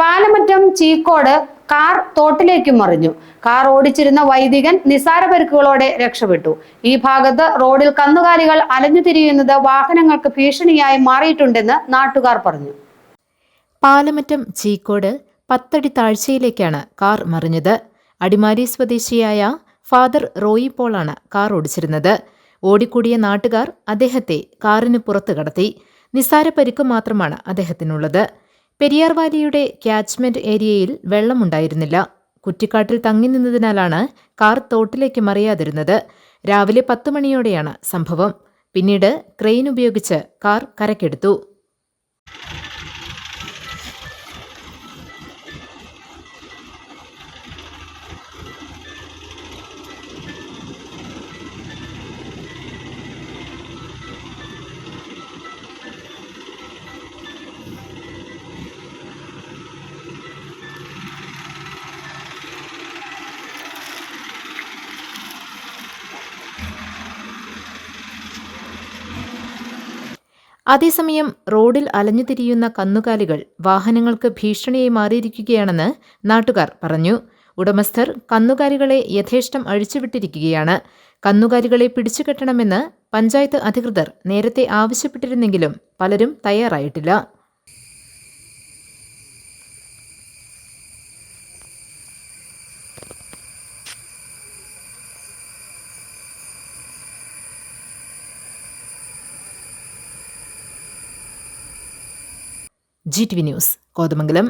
Palamattam Cheekode car തോട്ടിലേക്ക് മറിഞ്ഞു. Car ഓടിച്ചിരുന്ന വൈദികൻ നിസാര പരിക്കുകളോടെ രക്ഷപ്പെട്ടു. ഈ ഭാഗത്ത് റോഡിൽ കന്നുകാലികൾ അലഞ്ഞുതിരിയുന്നത് വാഹനങ്ങൾക്ക് ഭീഷണിയായി മാറിയിട്ടുണ്ടെന്ന് നാട്ടുകാർ പറഞ്ഞു. പാലമറ്റം ചീക്കോട് 10 അടി താഴ്ചയിലേക്കാണ് കാർ മറിഞ്ഞത്. അടിമാലി സ്വദേശിയായ ഫാദർ റോയി പോളാണ് കാർ ഓടിച്ചിരുന്നത്. ഓടിക്കൂടിയ നാട്ടുകാർ അദ്ദേഹത്തെ കാറിന് പുറത്തു കടത്തി. നിസാര പരിക്ക് മാത്രമാണ് അദ്ദേഹത്തിനുള്ളത്. പെരിയാർ വാലിയുടെ ക്യാച്ച്മെന്റ് ഏരിയയിൽ വെള്ളമുണ്ടായിരുന്നില്ല. കുറ്റിക്കാട്ടിൽ തങ്ങി നിന്നതിനാലാണ് കാർ തോട്ടിലേക്ക് മറിയാതിരുന്നത്. രാവിലെ 10 മണിയോടെയാണ് സംഭവം. പിന്നീട് ക്രെയിൻ ഉപയോഗിച്ച് കാർ കരക്കെടുത്തു. അതേസമയം റോഡിൽ അലഞ്ഞുതിരിയുന്ന കന്നുകാലികൾ വാഹനങ്ങൾക്ക് ഭീഷണിയായി മാറിയിരിക്കുകയാണെന്ന് നാട്ടുകാർ പറഞ്ഞു. ഉടമസ്ഥർ കന്നുകാലികളെ യഥേഷ്ടം അഴിച്ചുവിട്ടിരിക്കുകയാണ്. കന്നുകാലികളെ പിടിച്ചുകെട്ടണമെന്ന് പഞ്ചായത്ത് അധികൃതർ നേരത്തെ ആവശ്യപ്പെട്ടിരുന്നെങ്കിലും പലരും തയ്യാറായിട്ടില്ല. GTV news, Kothamangalam.